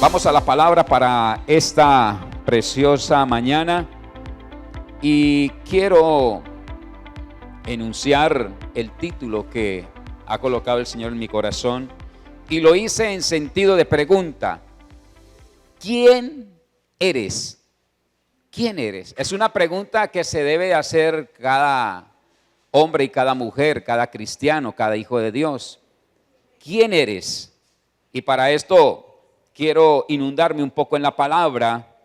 Vamos a la palabra para esta preciosa mañana y quiero enunciar el título que ha colocado el Señor en mi corazón y lo hice en sentido de pregunta. ¿Quién eres? ¿Quién eres? Es una pregunta que se debe hacer cada hombre y cada mujer, cada cristiano, cada hijo de Dios. ¿Quién eres? Y para esto quiero inundarme un poco en la palabra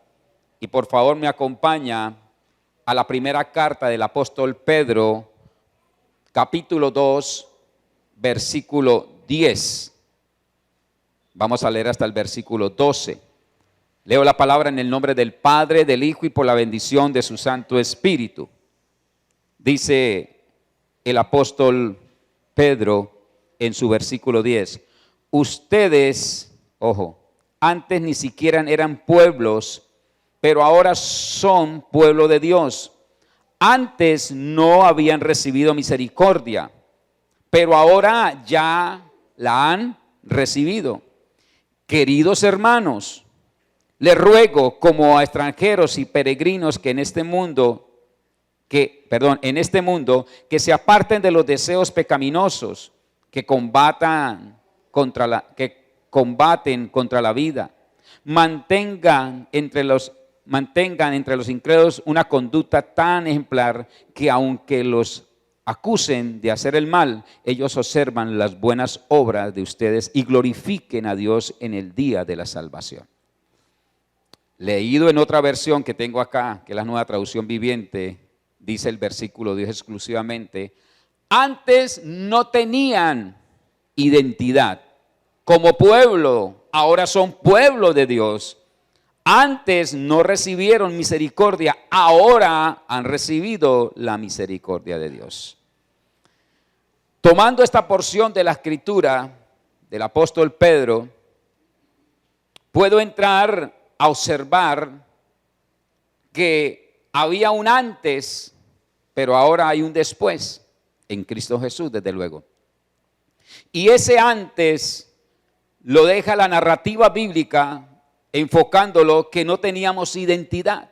y por favor me acompaña a la primera carta del apóstol Pedro, capítulo 2, versículo 10. Vamos a leer hasta el versículo 12. Leo la palabra en el nombre del Padre, del Hijo y por la bendición de su Santo Espíritu. Dice el apóstol Pedro en su versículo 10. Ustedes, ojo, antes ni siquiera eran pueblos, pero ahora son pueblo de Dios. Antes no habían recibido misericordia, pero ahora ya la han recibido. Queridos hermanos, les ruego como a extranjeros y peregrinos que en este mundo, que se aparten de los deseos pecaminosos, que combaten contra la vida, mantengan entre los incrédulos una conducta tan ejemplar que aunque los acusen de hacer el mal, ellos observan las buenas obras de ustedes y glorifiquen a Dios en el día de la salvación. Leído en otra versión que tengo acá, que es la Nueva Traducción Viviente, dice el versículo 10 exclusivamente: antes no tenían identidad como pueblo, ahora son pueblo de Dios. Antes no recibieron misericordia, ahora han recibido la misericordia de Dios. Tomando esta porción de la escritura del apóstol Pedro, puedo entrar a observar que había un antes, pero ahora hay un después en Cristo Jesús, desde luego. Y ese antes lo deja la narrativa bíblica enfocándolo que no teníamos identidad.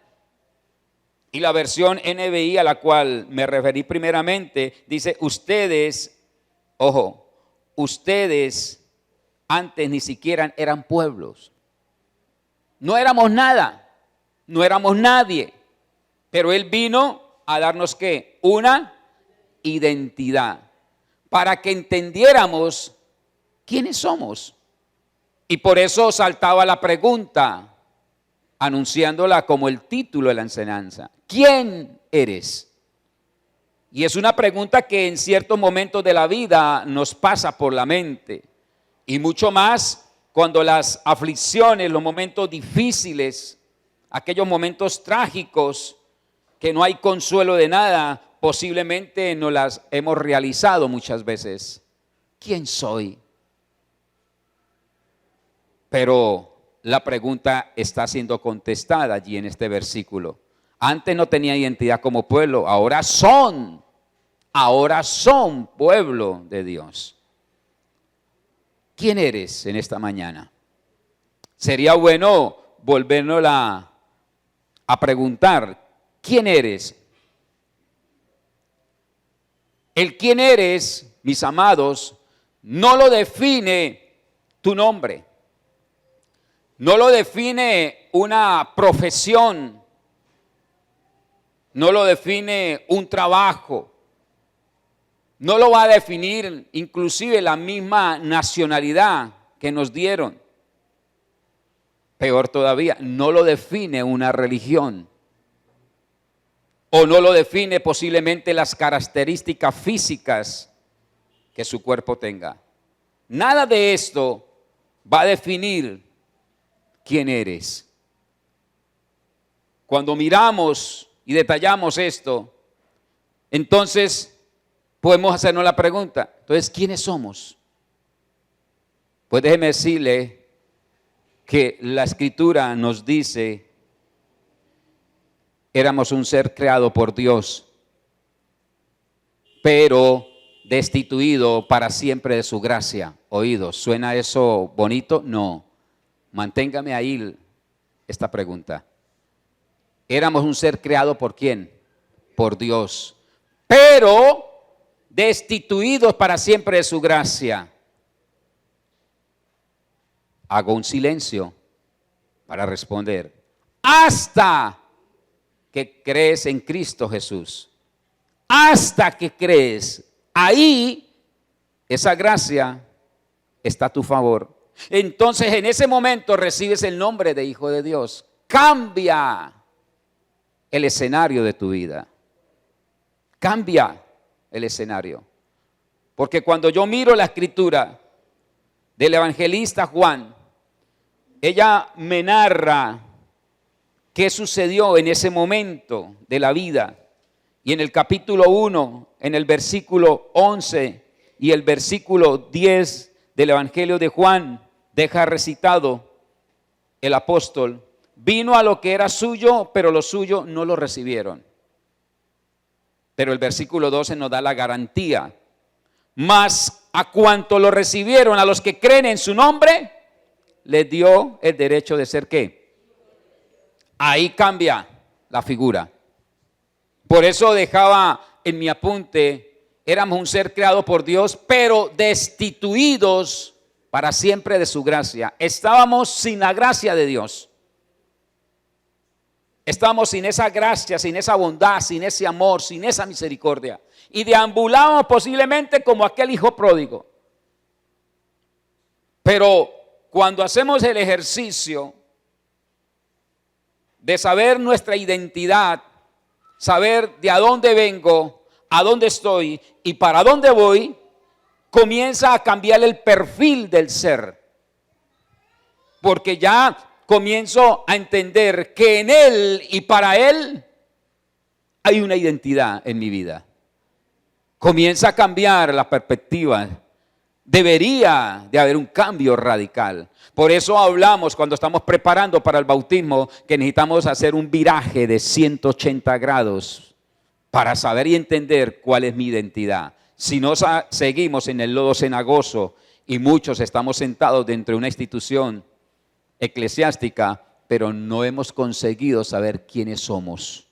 Y la versión NBI a la cual me referí primeramente dice: ustedes, ojo, ustedes antes ni siquiera eran pueblos. No éramos nada, no éramos nadie, pero Él vino a darnos ¿qué? Una identidad, para que entendiéramos quiénes somos. Y por eso saltaba la pregunta, anunciándola como el título de la enseñanza: ¿quién eres? Y es una pregunta que en ciertos momentos de la vida nos pasa por la mente, y mucho más cuando las aflicciones, los momentos difíciles, aquellos momentos trágicos que no hay consuelo de nada, posiblemente no las hemos realizado muchas veces. ¿Quién soy? Pero la pregunta está siendo contestada allí en este versículo. Antes no tenía identidad como pueblo, ahora son pueblo de Dios. ¿Quién eres en esta mañana? Sería bueno volvernos a preguntar, ¿quién eres? El quién eres, mis amados, no lo define tu nombre. No lo define una profesión, no lo define un trabajo, no lo va a definir inclusive la misma nacionalidad que nos dieron. Peor todavía, no lo define una religión o no lo define posiblemente las características físicas que su cuerpo tenga. Nada de esto va a definir quién eres. Cuando miramos y detallamos esto, entonces podemos hacernos la pregunta: entonces, ¿quiénes somos? Pues déjeme decirle que la Escritura nos dice: éramos un ser creado por Dios, pero destituido para siempre de su gracia. Oídos, ¿suena eso bonito? No. Manténgame ahí esta pregunta. Éramos un ser creado ¿por quién? Por Dios, pero destituidos para siempre de su gracia. Hago un silencio para responder. Hasta que crees en Cristo Jesús. Hasta que crees. Ahí, esa gracia está a tu favor. Entonces, en ese momento recibes el nombre de hijo de Dios. Cambia el escenario de tu vida. Cambia el escenario. Porque cuando yo miro la escritura del evangelista Juan, ella me narra qué sucedió en ese momento de la vida. Y en el capítulo 1, en el versículo 11 y el versículo 10 del evangelio de Juan, deja recitado el apóstol: vino a lo que era suyo, pero los suyos no lo recibieron. Pero el versículo 12 nos da la garantía. Mas a cuanto lo recibieron, a los que creen en su nombre, les dio el derecho de ser ¿qué? Ahí cambia la figura. Por eso dejaba en mi apunte, éramos un ser creado por Dios, pero destituidos para siempre de su gracia. Estábamos sin la gracia de Dios. Estábamos sin esa gracia, sin esa bondad, sin ese amor, sin esa misericordia. Y deambulábamos posiblemente como aquel hijo pródigo. Pero cuando hacemos el ejercicio de saber nuestra identidad, saber de a dónde vengo, a dónde estoy y para dónde voy, comienza a cambiar el perfil del ser. Porque ya comienzo a entender que en Él y para Él hay una identidad en mi vida. Comienza a cambiar la perspectiva. Debería de haber un cambio radical. Por eso hablamos cuando estamos preparando para el bautismo que necesitamos hacer un viraje de 180 grados para saber y entender cuál es mi identidad. Si no seguimos en el lodo cenagoso y muchos estamos sentados dentro de una institución eclesiástica, pero no hemos conseguido saber quiénes somos,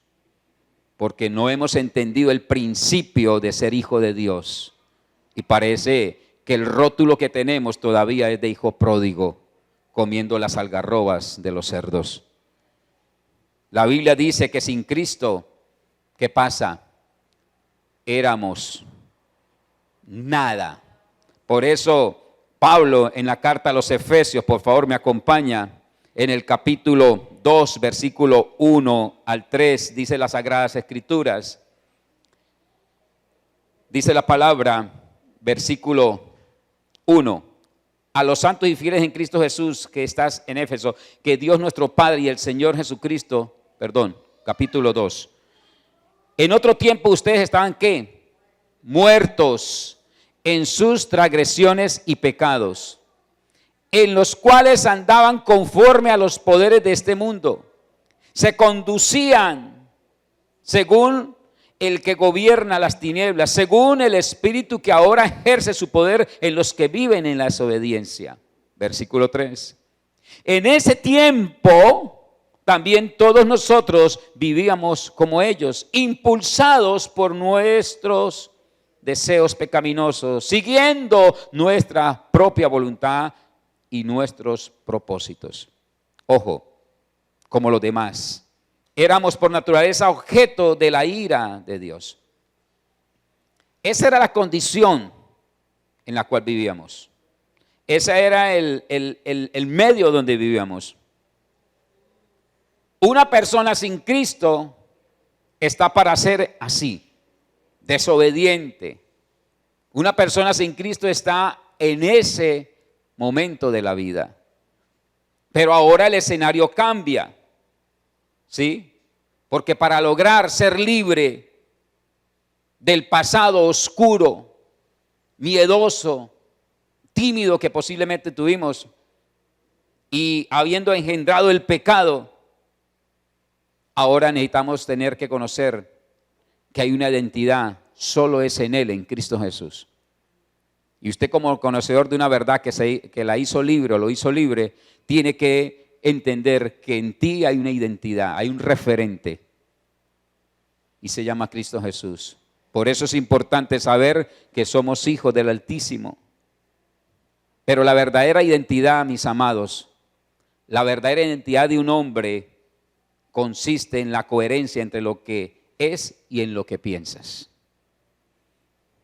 porque no hemos entendido el principio de ser hijo de Dios. Y parece que el rótulo que tenemos todavía es de hijo pródigo, comiendo las algarrobas de los cerdos. La Biblia dice que sin Cristo, ¿qué pasa? Éramos nada. Por eso Pablo en la carta a los Efesios, por favor me acompaña, en el capítulo 2, versículo 1 al 3, dice las Sagradas Escrituras, dice la palabra, versículo 1, a los santos y fieles en Cristo Jesús que estás en Éfeso, que Dios nuestro Padre y el Señor Jesucristo, capítulo 2, en otro tiempo ustedes estaban ¿qué? Muertos en sus transgresiones y pecados, en los cuales andaban conforme a los poderes de este mundo, se conducían según el que gobierna las tinieblas, según el espíritu que ahora ejerce su poder en los que viven en la desobediencia. Versículo 3. En ese tiempo también todos nosotros vivíamos como ellos, impulsados por nuestros deseos pecaminosos, siguiendo nuestra propia voluntad y nuestros propósitos. Ojo, como los demás. Éramos por naturaleza objeto de la ira de Dios. Esa era la condición en la cual vivíamos. Ese era el medio donde vivíamos. Una persona sin Cristo está para ser así, desobediente. Una persona sin Cristo está en ese momento de la vida. Pero ahora el escenario cambia. ¿Sí? Porque para lograr ser libre del pasado oscuro, miedoso, tímido que posiblemente tuvimos y habiendo engendrado el pecado, ahora necesitamos tener que conocer que hay una identidad, solo es en Él, en Cristo Jesús. Y usted, como conocedor de una verdad que la hizo libre o lo hizo libre, tiene que entender que en ti hay una identidad, hay un referente. Y se llama Cristo Jesús. Por eso es importante saber que somos hijos del Altísimo. Pero la verdadera identidad, mis amados, la verdadera identidad de un hombre consiste en la coherencia entre lo que es y en lo que piensas.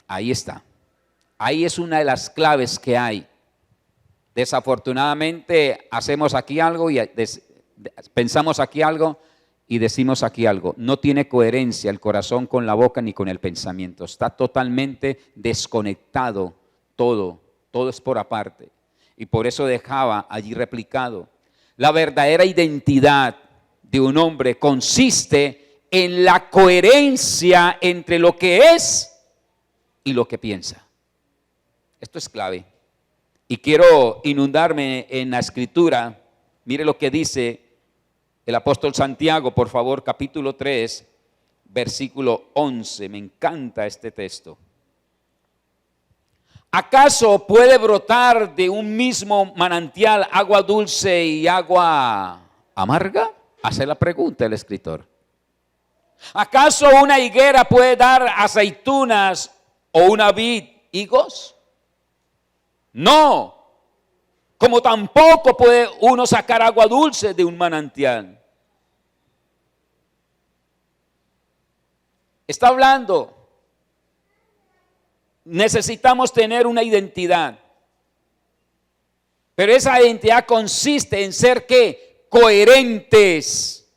Ahí está. Ahí es una de las claves que hay. Desafortunadamente hacemos aquí algo y pensamos aquí algo y decimos aquí algo. No tiene coherencia el corazón con la boca ni con el pensamiento. Está totalmente desconectado todo. Todo es por aparte. Y por eso dejaba allí replicado. La verdadera identidad de un hombre consiste en la coherencia entre lo que es y lo que piensa. Esto es clave. Y quiero inundarme en la escritura. Mire lo que dice el apóstol Santiago, por favor, capítulo 3, versículo 11. Me encanta este texto. ¿Acaso puede brotar de un mismo manantial agua dulce y agua amarga? Hace la pregunta el escritor. ¿Acaso una higuera puede dar aceitunas o una vid higos? No, como tampoco puede uno sacar agua dulce de un manantial. Está hablando. Necesitamos tener una identidad. Pero esa identidad consiste en ser ¿qué? Coherentes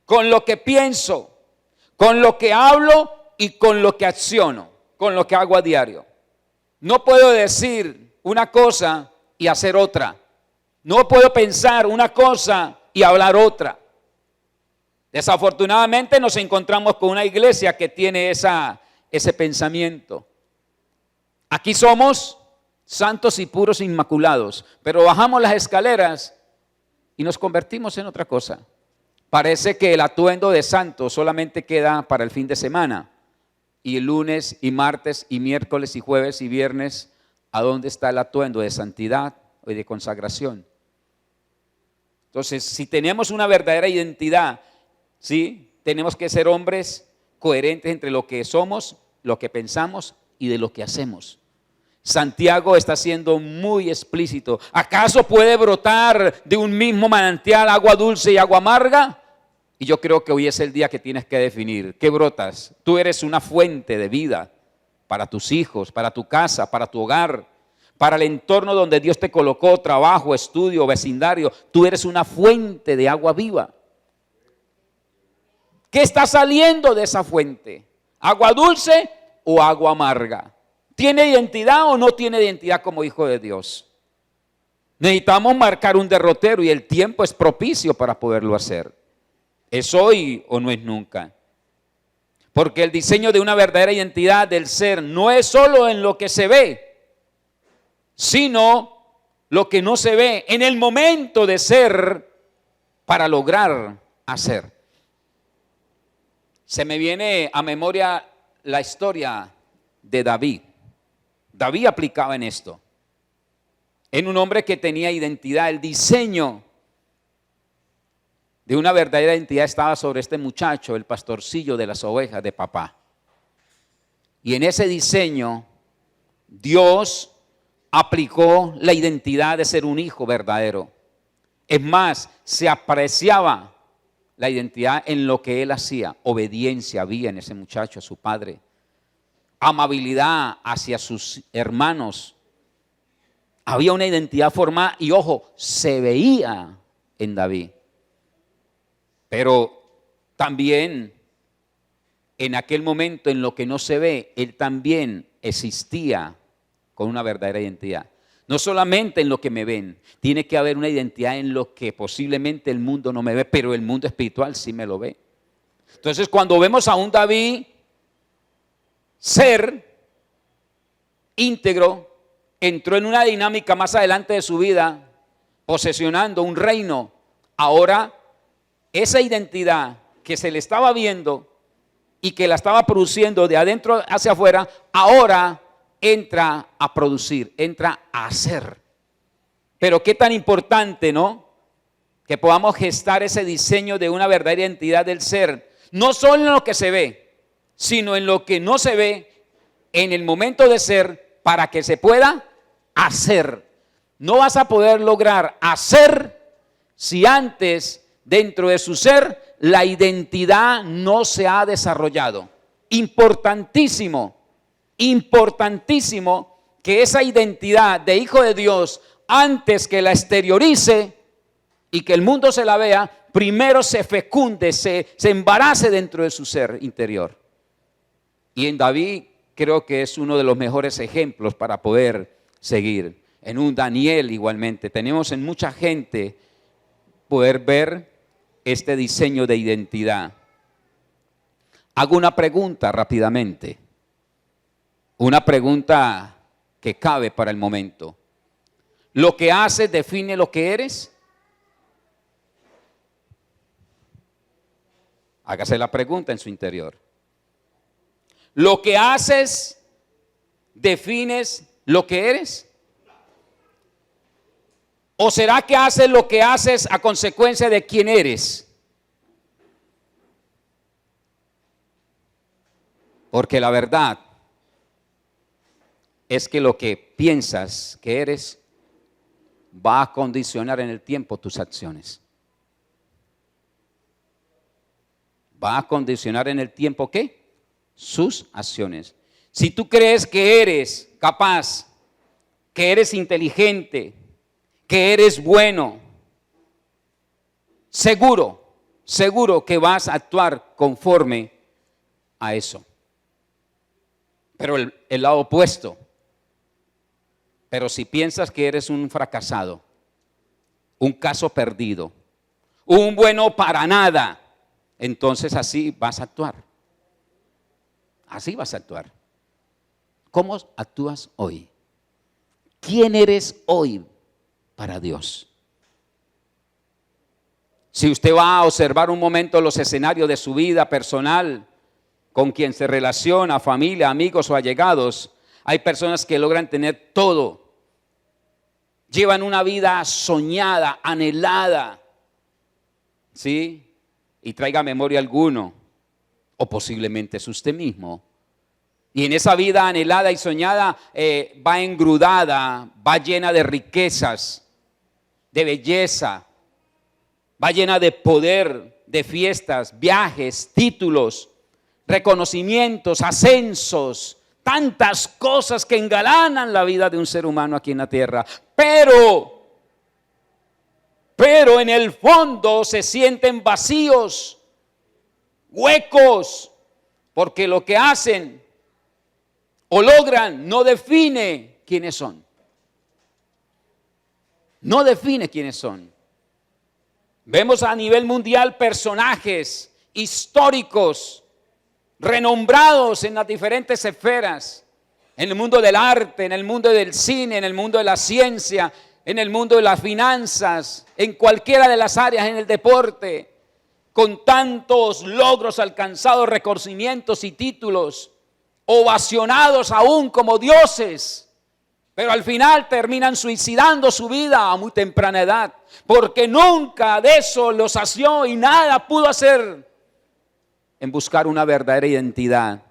con lo que pienso, con lo que hablo y con lo que acciono, con lo que hago a diario. No puedo decir una cosa y hacer otra. No puedo pensar una cosa y hablar otra. Desafortunadamente nos encontramos con una iglesia que tiene ese pensamiento. Aquí somos santos y puros inmaculados, pero bajamos las escaleras y nos convertimos en otra cosa. Parece que el atuendo de santo solamente queda para el fin de semana. Y el lunes y martes y miércoles y jueves y viernes, ¿a dónde está el atuendo de santidad y de consagración? Entonces, si tenemos una verdadera identidad, ¿sí? Tenemos que ser hombres coherentes entre lo que somos, lo que pensamos y de lo que hacemos. Santiago está siendo muy explícito. ¿Acaso puede brotar de un mismo manantial agua dulce y agua amarga? Y yo creo que hoy es el día que tienes que definir. ¿Qué brotas? Tú eres una fuente de vida para tus hijos, para tu casa, para tu hogar, para el entorno donde Dios te colocó, trabajo, estudio, vecindario. Tú eres una fuente de agua viva. ¿Qué está saliendo de esa fuente? ¿Agua dulce o agua amarga? ¿Tiene identidad o no tiene identidad como hijo de Dios? Necesitamos marcar un derrotero y el tiempo es propicio para poderlo hacer. ¿Es hoy o no es nunca? Porque el diseño de una verdadera identidad del ser no es solo en lo que se ve, sino lo que no se ve en el momento de ser para lograr hacer. Se me viene a memoria la historia de David. David aplicaba en esto. En un hombre que tenía identidad, el diseño de una verdadera identidad estaba sobre este muchacho, el pastorcillo de las ovejas de papá. Y en ese diseño, Dios aplicó la identidad de ser un hijo verdadero. Es más, se apreciaba la identidad en lo que él hacía. Obediencia había en ese muchacho a su padre. Amabilidad hacia sus hermanos. Había una identidad formada y, ojo, se veía en David. Pero también en aquel momento en lo que no se ve, él también existía con una verdadera identidad. No solamente en lo que me ven, tiene que haber una identidad en lo que posiblemente el mundo no me ve, pero el mundo espiritual sí me lo ve. Entonces, cuando vemos a un David ser íntegro, entró en una dinámica más adelante de su vida, posesionando un reino. Ahora, esa identidad que se le estaba viendo y que la estaba produciendo de adentro hacia afuera, ahora entra a producir, entra a hacer. Pero qué tan importante, ¿no? Que podamos gestar ese diseño de una verdadera identidad del ser, no solo en lo que se ve, sino en lo que no se ve, en el momento de ser, para que se pueda hacer. No vas a poder lograr hacer si antes, dentro de su ser, la identidad no se ha desarrollado. Importantísimo, importantísimo que esa identidad de hijo de Dios, antes que la exteriorice y que el mundo se la vea, primero se fecunde, se embarace dentro de su ser interior. Y en David creo que es uno de los mejores ejemplos para poder seguir. En un Daniel igualmente. Tenemos en mucha gente poder ver este diseño de identidad. Hago una pregunta rápidamente. Una pregunta que cabe para el momento. ¿Lo que haces define lo que eres? Hágase la pregunta en su interior. ¿Lo que haces defines lo que eres? ¿O será que haces lo que haces a consecuencia de quién eres? Porque la verdad es que lo que piensas que eres va a condicionar en el tiempo tus acciones. Va a condicionar en el tiempo ¿qué? Sus acciones. Si tú crees que eres capaz, que eres inteligente, que eres bueno, seguro que vas a actuar conforme a eso. Pero el lado opuesto, pero si piensas que eres un fracasado, un caso perdido, un bueno para nada, entonces así vas a actuar. Así vas a actuar. ¿Cómo actúas hoy? ¿Quién eres hoy para Dios? Si usted va a observar un momento los escenarios de su vida personal, con quien se relaciona, familia, amigos o allegados, hay personas que logran tener todo. Llevan una vida soñada, anhelada, ¿sí? Y traiga memoria alguno, o posiblemente es usted mismo. Y en esa vida anhelada y soñada va engrudada, va llena de riquezas, de belleza, va llena de poder, de fiestas, viajes, títulos, reconocimientos, ascensos, tantas cosas que engalanan la vida de un ser humano aquí en la tierra. Pero en el fondo se sienten vacíos, huecos, porque lo que hacen o logran no define quiénes son. No define quiénes son. Vemos a nivel mundial personajes históricos, renombrados en las diferentes esferas, en el mundo del arte, en el mundo del cine, en el mundo de la ciencia, en el mundo de las finanzas, en cualquiera de las áreas, en el deporte, con tantos logros alcanzados, reconocimientos y títulos, ovacionados aún como dioses, pero al final terminan suicidando su vida a muy temprana edad, porque nunca de eso los sació y nada pudo hacer en buscar una verdadera identidad.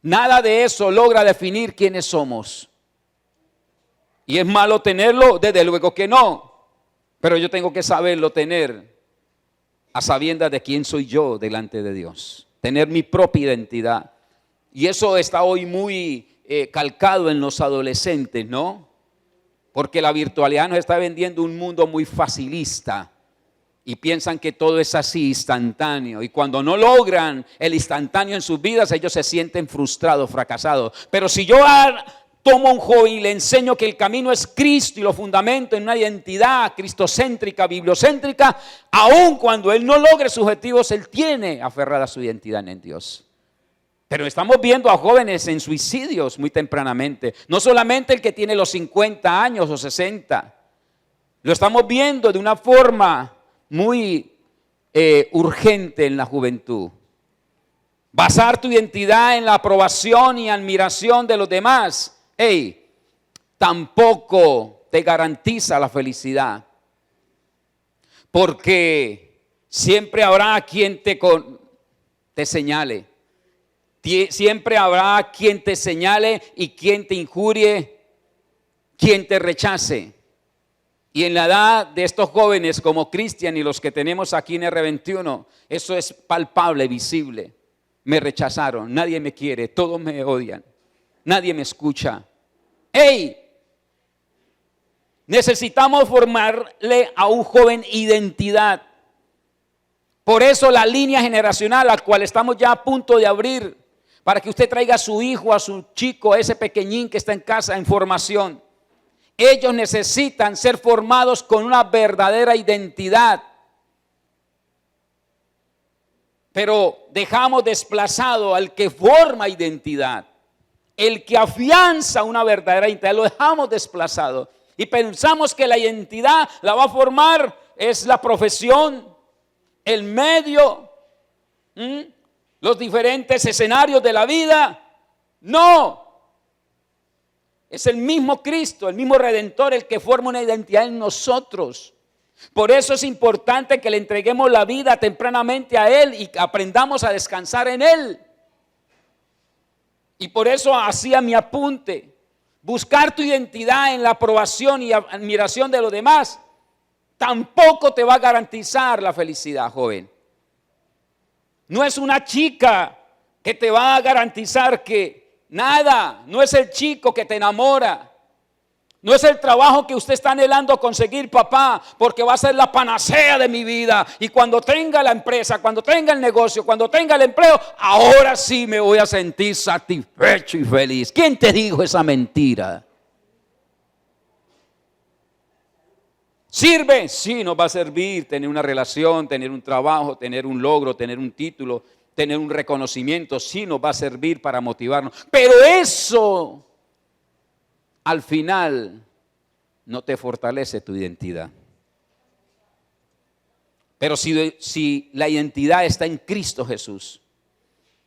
Nada de eso logra definir quiénes somos. ¿Y es malo tenerlo? Desde luego que no, pero yo tengo que saberlo tener a sabiendas de quién soy yo delante de Dios, tener mi propia identidad. Y eso está hoy muy calcado en los adolescentes, ¿no? Porque la virtualidad nos está vendiendo un mundo muy facilista y piensan que todo es así, instantáneo. Y cuando no logran el instantáneo en sus vidas, ellos se sienten frustrados, fracasados. Pero si yo tomo a un joven y le enseño que el camino es Cristo y lo fundamento en una identidad cristocéntrica, bibliocéntrica, aun cuando él no logre sus objetivos, él tiene aferrada su identidad en Dios. Pero estamos viendo a jóvenes en suicidios muy tempranamente. No solamente el que tiene los 50 años o 60. Lo estamos viendo de una forma muy urgente en la juventud. basar tu identidad en la aprobación y admiración de los demás, tampoco te garantiza la felicidad. Porque siempre habrá quien te señale. Siempre habrá quien te señale y quien te injurie, quien te rechace. Y en la edad de estos jóvenes como Cristian y los que tenemos aquí en R21, eso es palpable, visible. Me rechazaron, nadie me quiere, todos me odian, nadie me escucha. Necesitamos formarle a un joven identidad. Por eso la línea generacional, a la cual estamos ya a punto de abrir, para que usted traiga a su hijo, a su chico, a ese pequeñín que está en casa en formación. Ellos necesitan ser formados con una verdadera identidad. Pero dejamos desplazado al que forma identidad, el que afianza una verdadera identidad, lo dejamos desplazado. Y pensamos que la identidad la va a formar es la profesión, el medio, los diferentes escenarios de la vida. No, es el mismo Cristo, el mismo Redentor, el que forma una identidad en nosotros. Por eso es importante que le entreguemos la vida tempranamente a Él y aprendamos a descansar en Él. Y por eso hacía mi apunte. Buscar tu identidad en la aprobación y admiración de los demás tampoco te va a garantizar la felicidad, joven. No es una chica que te va a garantizar que nada, no es el chico que te enamora. No es el trabajo que usted está anhelando conseguir, papá, porque va a ser la panacea de mi vida. Y cuando tenga la empresa, cuando tenga el negocio, cuando tenga el empleo, ahora sí me voy a sentir satisfecho y feliz. ¿Quién te dijo esa mentira? ¿Sirve? Sí, nos va a servir tener una relación, tener un trabajo, tener un logro, tener un título, tener un reconocimiento. Sí, nos va a servir para motivarnos. Pero eso al final no te fortalece tu identidad. Pero si la identidad está en Cristo Jesús,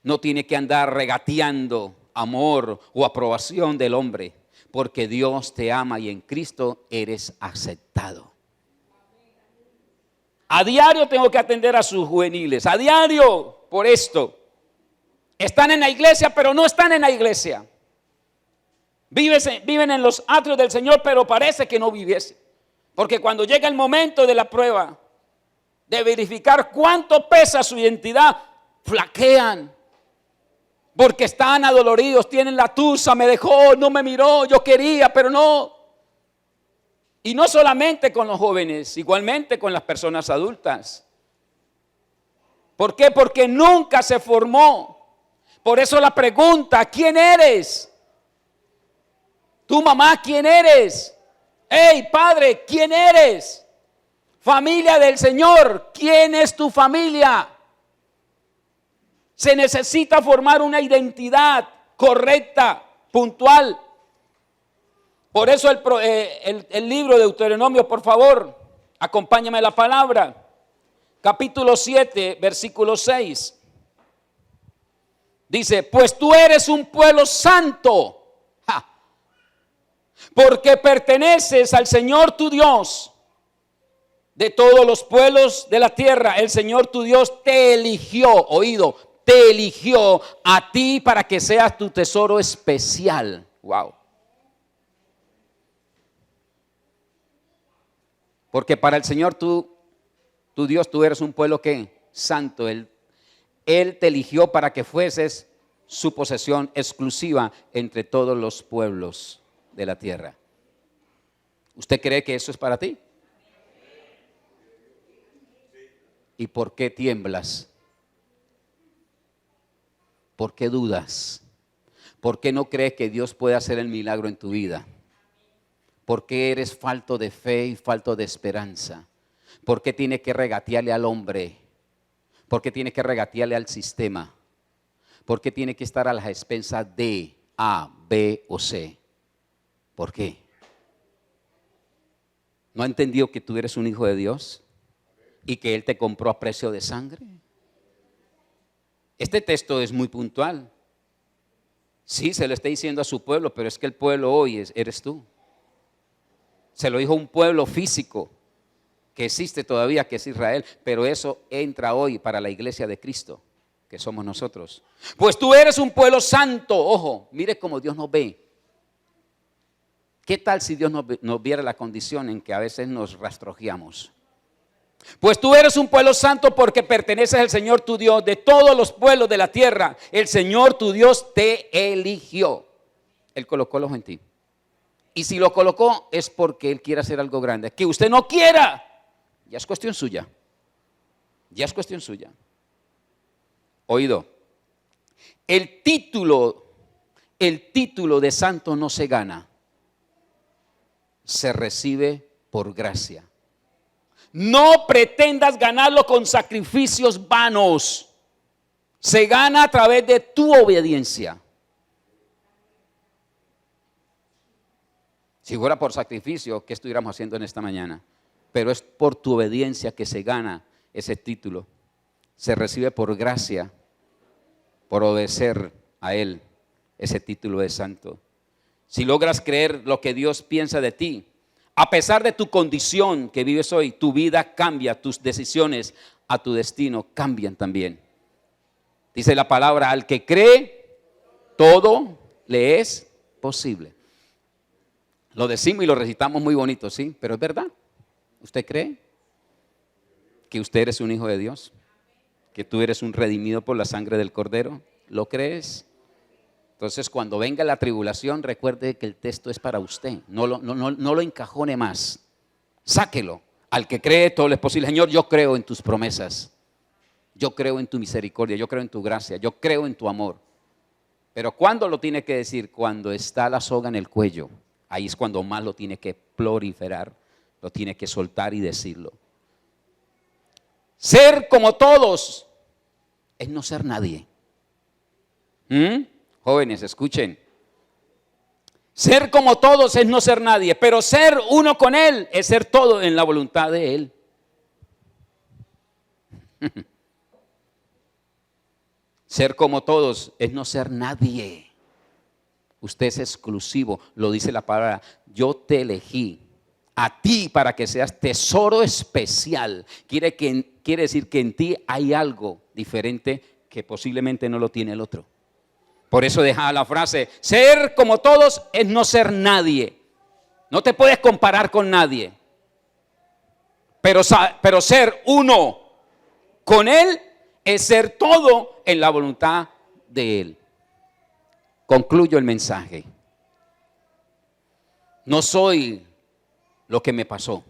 no tiene que andar regateando amor o aprobación del hombre, porque Dios te ama y en Cristo eres aceptado. A diario tengo que atender a sus juveniles, a diario por esto. Están en la iglesia, pero no están en la iglesia. Viven en los atrios del Señor, pero parece que no viviesen. Porque cuando llega el momento de la prueba, de verificar cuánto pesa su identidad, flaquean. Porque están adoloridos, tienen la tusa, me dejó, no me miró, yo quería, pero no. Y no solamente con los jóvenes, igualmente con las personas adultas. ¿Por qué? Porque nunca se formó. Por eso la pregunta, ¿quién eres? Tu mamá, ¿quién eres? Padre, ¿quién eres? Familia del Señor, ¿quién es tu familia? Se necesita formar una identidad correcta, puntual. Por eso el libro de Deuteronomio, por favor, acompáñame la palabra. Capítulo 7, versículo 6. Dice, pues tú eres un pueblo santo. Porque perteneces al Señor tu Dios. De todos los pueblos de la tierra, el Señor tu Dios te eligió, te eligió a ti para que seas tu tesoro especial. Wow. Porque para el Señor tu Dios, tú eres un pueblo que santo. Él te eligió para que fueses su posesión exclusiva entre todos los pueblos de la tierra. ¿Usted cree que eso es para ti? ¿Y por qué tiemblas? ¿Por qué dudas? ¿Por qué no crees que Dios puede hacer el milagro en tu vida? ¿Por qué eres falto de fe y falto de esperanza? ¿Por qué tienes que regatearle al hombre? ¿Por qué tienes que regatearle al sistema? ¿Por qué tienes que estar a las expensas de A, B o C? ¿Por qué? ¿No ha entendido que tú eres un hijo de Dios y que Él te compró a precio de sangre? Este texto es muy puntual. Sí, se lo está diciendo a su pueblo, pero es que el pueblo hoy eres tú. Se lo dijo un pueblo físico que existe todavía, que es Israel, pero eso entra hoy para la iglesia de Cristo, que somos nosotros. Pues tú eres un pueblo santo. Ojo, mire cómo Dios nos ve. ¿Qué tal si Dios nos viera la condición en que a veces nos rastrojeamos? Pues tú eres un pueblo santo porque perteneces al Señor tu Dios. De todos los pueblos de la tierra, el Señor tu Dios te eligió. Él colocó los en ti. Y si lo colocó es porque Él quiere hacer algo grande. Que usted no quiera, ya es cuestión suya. Ya es cuestión suya. Oído, el título de santo no se gana, se recibe por gracia. No pretendas ganarlo con sacrificios vanos. Se gana a través de tu obediencia. Si fuera por sacrificio, ¿qué estuviéramos haciendo en esta mañana? Pero es por tu obediencia que se gana ese título. Se recibe por gracia, por obedecer a Él, ese título de santo. Si logras creer lo que Dios piensa de ti, a pesar de tu condición que vives hoy, tu vida cambia, tus decisiones a tu destino cambian también. Dice la palabra, al que cree, todo le es posible. Lo decimos y lo recitamos muy bonito, sí, pero es verdad. ¿Usted cree que usted eres un hijo de Dios? ¿Que tú eres un redimido por la sangre del Cordero? ¿Lo crees? Entonces, cuando venga la tribulación, recuerde que el texto es para usted. No lo encajone más. Sáquelo. Al que cree, todo le es posible. Señor, yo creo en tus promesas. Yo creo en tu misericordia. Yo creo en tu gracia. Yo creo en tu amor. Pero ¿cuándo lo tiene que decir? Cuando está la soga en el cuello. Ahí es cuando más lo tiene que proliferar. Lo tiene que soltar y decirlo. Ser como todos es no ser nadie. Jóvenes, escuchen. Ser como todos es no ser nadie, pero ser uno con Él es ser todo en la voluntad de Él. Ser como todos es no ser nadie. Usted es exclusivo, lo dice la palabra. Yo te elegí a ti para que seas tesoro especial. Quiere decir que en ti hay algo diferente que posiblemente no lo tiene el otro. Por eso dejaba la frase, ser como todos es no ser nadie. No te puedes comparar con nadie. Pero ser uno con Él es ser todo en la voluntad de Él. Concluyo el mensaje. No soy lo que me pasó.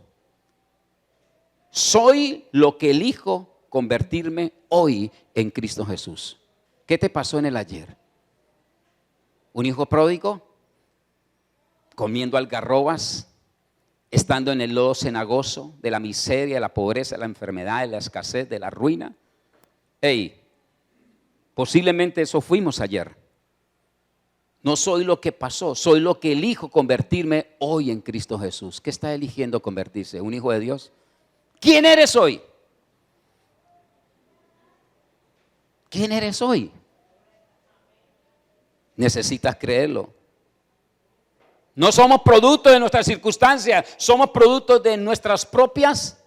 Soy lo que elijo convertirme hoy en Cristo Jesús. ¿Qué te pasó en el ayer? ¿Un hijo pródigo? ¿Comiendo algarrobas? ¿Estando en el lodo cenagoso de la miseria, de la pobreza, de la enfermedad, de la escasez, de la ruina? Posiblemente eso fuimos ayer. No soy lo que pasó, soy lo que elijo convertirme hoy en Cristo Jesús. ¿Qué está eligiendo convertirse? ¿Un hijo de Dios? ¿Quién eres hoy? ¿Quién eres hoy? Necesitas creerlo. No somos producto de nuestras circunstancias, somos producto de nuestras propias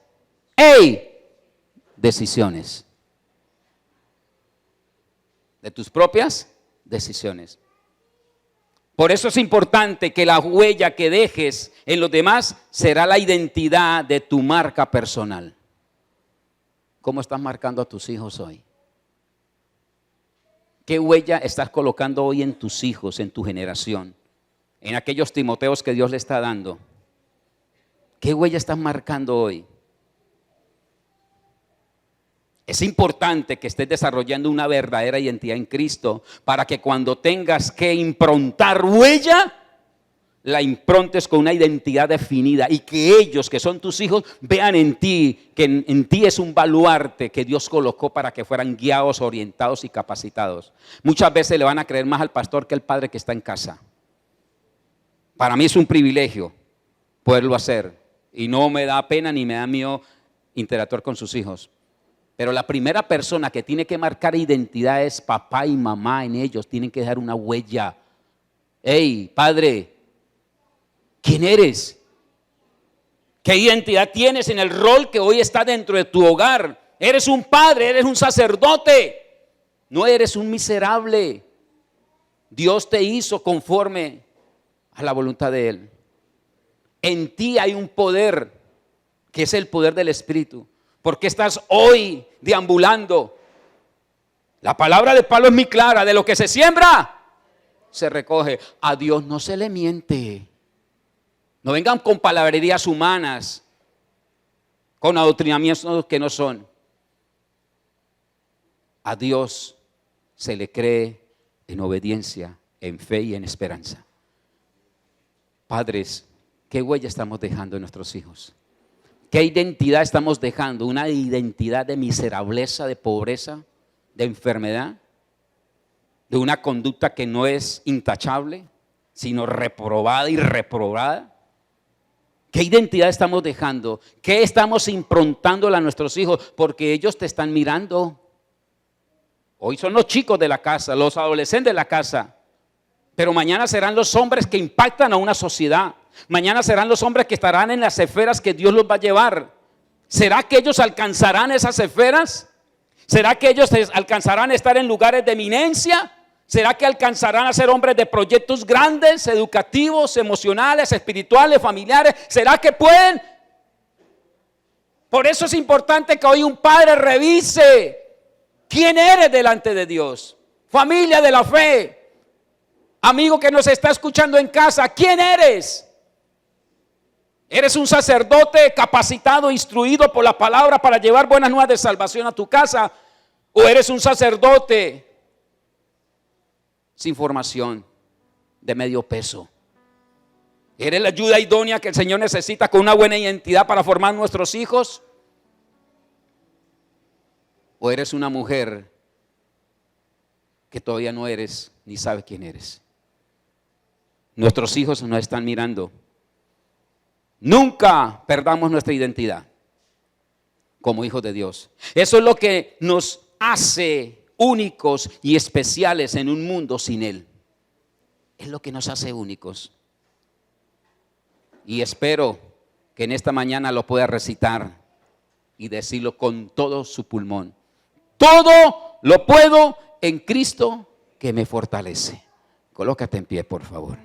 decisiones. De tus propias decisiones. Por eso es importante que la huella que dejes en los demás será la identidad de tu marca personal. ¿Cómo estás marcando a tus hijos hoy? ¿Qué huella estás colocando hoy en tus hijos, en tu generación? En aquellos Timoteos que Dios le está dando. ¿Qué huella estás marcando hoy? Es importante que estés desarrollando una verdadera identidad en Cristo para que cuando tengas que improntar huella, la improntes con una identidad definida y que ellos, que son tus hijos, vean en ti, que en ti es un baluarte que Dios colocó para que fueran guiados, orientados y capacitados. Muchas veces le van a creer más al pastor que al padre que está en casa. Para mí es un privilegio poderlo hacer y no me da pena ni me da miedo interactuar con sus hijos. Pero la primera persona que tiene que marcar identidad es papá y mamá en ellos. Tienen que dejar una huella. Hey, padre, ¿quién eres? ¿Qué identidad tienes en el rol que hoy está dentro de tu hogar? Eres un padre, eres un sacerdote. No eres un miserable. Dios te hizo conforme a la voluntad de Él. En ti hay un poder que es el poder del Espíritu. ¿Por qué estás hoy deambulando? La palabra de Pablo es muy clara: de lo que se siembra, se recoge. A Dios no se le miente. No vengan con palabrerías humanas, con adoctrinamientos que no son. A Dios se le cree en obediencia, en fe y en esperanza. Padres, ¿qué huella estamos dejando en nuestros hijos? ¿Qué identidad estamos dejando? ¿Una identidad de miserableza, de pobreza, de enfermedad? ¿De una conducta que no es intachable, sino reprobada y reprobada? ¿Qué identidad estamos dejando? ¿Qué estamos improntándole a nuestros hijos? Porque ellos te están mirando. Hoy son los chicos de la casa, los adolescentes de la casa. Pero mañana serán los hombres que impactan a una sociedad. Mañana serán los hombres que estarán en las esferas que Dios los va a llevar. ¿Será que ellos alcanzarán esas esferas? ¿Será que ellos alcanzarán a estar en lugares de eminencia? ¿Será que alcanzarán a ser hombres de proyectos grandes, educativos, emocionales, espirituales, familiares? ¿Será que pueden? Por eso es importante que hoy un padre revise quién eres delante de Dios. Familia de la fe, amigo que nos está escuchando en casa, ¿quién eres? ¿Eres un sacerdote capacitado, instruido por la palabra para llevar buenas nuevas de salvación a tu casa? ¿O eres un sacerdote sin formación, de medio peso? ¿Eres la ayuda idónea que el Señor necesita con una buena identidad para formar nuestros hijos? ¿O eres una mujer que todavía no eres ni sabes quién eres? Nuestros hijos nos están mirando. Nunca perdamos nuestra identidad como hijos de Dios. Eso es lo que nos hace únicos y especiales en un mundo sin Él. Es lo que nos hace únicos. Y espero que en esta mañana lo pueda recitar y decirlo con todo su pulmón. Todo lo puedo en Cristo que me fortalece. Colócate en pie, por favor.